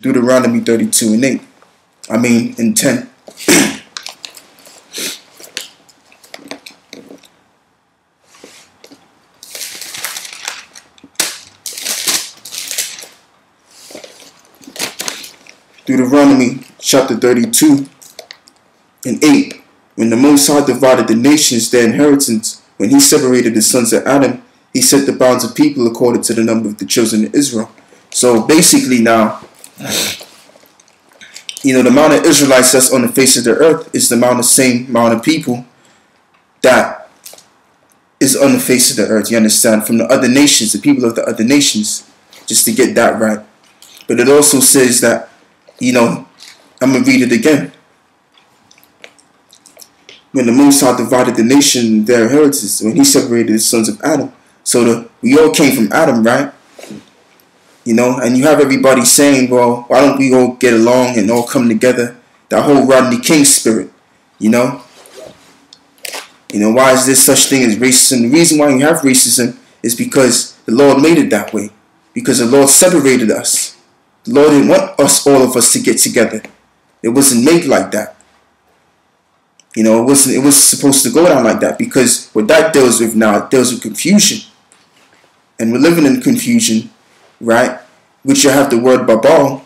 Deuteronomy 32 and 8. I mean, in 10. Deuteronomy chapter 32 and 8. When the Most High divided the nations their inheritance, when he separated the sons of Adam, he set the bounds of people according to the number of the children of Israel. So basically now, the amount of Israelites that's on the face of the earth is the same amount of people that is on the face of the earth. You understand? From the other nations, the people of the other nations, just to get that right. But it also says that, I'm going to read it again. When the Most High divided the nation their inheritance, when he separated the sons of Adam. So we all came from Adam, right? And you have everybody saying, well, why don't we all get along and all come together? That whole Rodney King spirit, why is there such thing as racism? The reason why you have racism is because the Lord made it that way. Because the Lord separated us. The Lord didn't want all of us to get together. It wasn't made like that. It was supposed to go down like that, because what that deals with now, it deals with confusion. And we're living in confusion, right? Which you have the word babal,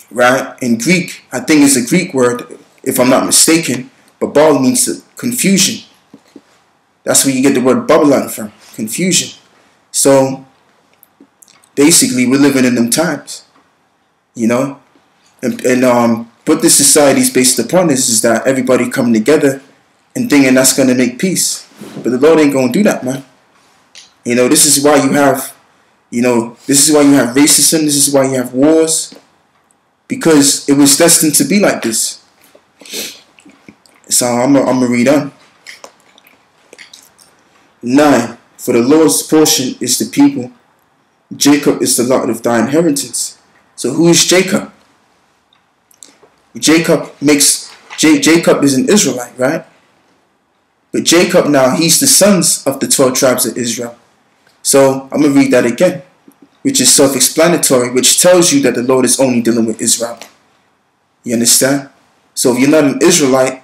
right? In Greek, I think it's a Greek word, if I'm not mistaken. Babal means confusion. That's where you get the word Babylon from, confusion. So basically, we're living in them times, and what this society is based upon is that everybody coming together and thinking that's going to make peace. But the Lord ain't going to do that, man. This is why you have, this is why you have racism. This is why you have wars. Because it was destined to be like this. So I'm going to read on. 9. For the Lord's portion is the people. Jacob is the lot of thy inheritance. So who is Jacob? Jacob is an Israelite, right? But Jacob now, he's the sons of the 12 tribes of Israel. So I'm going to read that again, which is self-explanatory, which tells you that the Lord is only dealing with Israel. You understand? So if you're not an Israelite,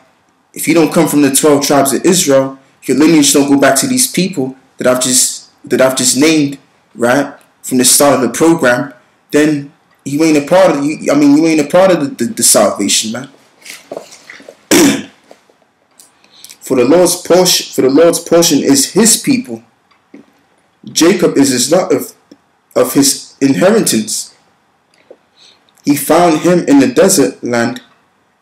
if you don't come from the 12 tribes of Israel, if your lineage don't go back to these people that I've just named, right, from the start of the program, then you ain't a part of you ain't a part of the salvation, man. For the Lord's portion is his people. Jacob is his lot of his inheritance. He found him in the desert land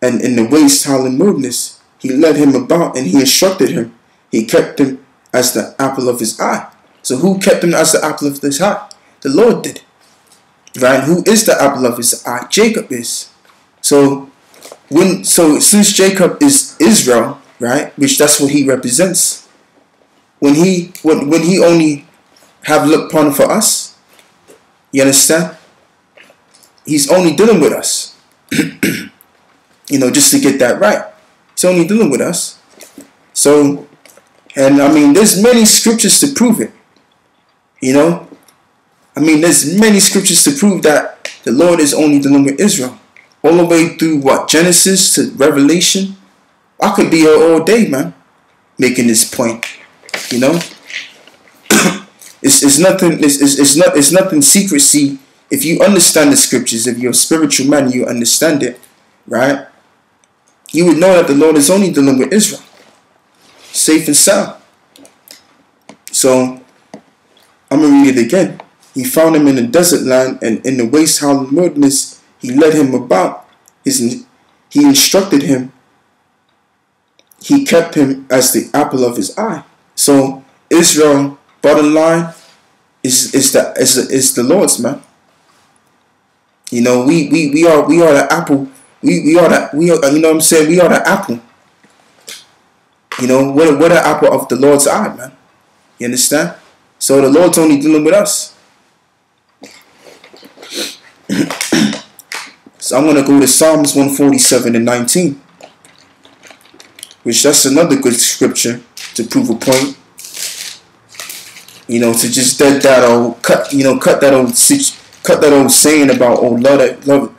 and in the waste howling wilderness. He led him about and he instructed him. He kept him as the apple of his eye. So who kept him as the apple of his eye? The Lord did. Right? Who is the apple of his eye? Jacob is. So since Jacob is Israel, right, which that's what he represents, when he only have looked upon for us, you understand? He's only dealing with us. Just to get that right. He's only dealing with us. So, and there's many scriptures to prove it. There's many scriptures to prove that the Lord is only dealing with Israel. All the way through Genesis to Revelation. I could be here all day, man, making this point. It's nothing secrecy. If you understand the scriptures, if you're a spiritual man, you understand it, right? You would know that the Lord is only dealing with Israel. Safe and sound. So I'm going to read it again. He found him in the desert land and in the waste howling wilderness. He led him about. He instructed him. He kept him as the apple of his eye. So Israel, bottom line, is the Lord's, man. We are the apple. We are the apple. We're the apple of the Lord's eye, man. You understand? So the Lord's only dealing with us. So I'm going to go to Psalms 147 and 19. Which that's another good scripture to prove a point. To just dead that old cut cut that old saying about, oh, love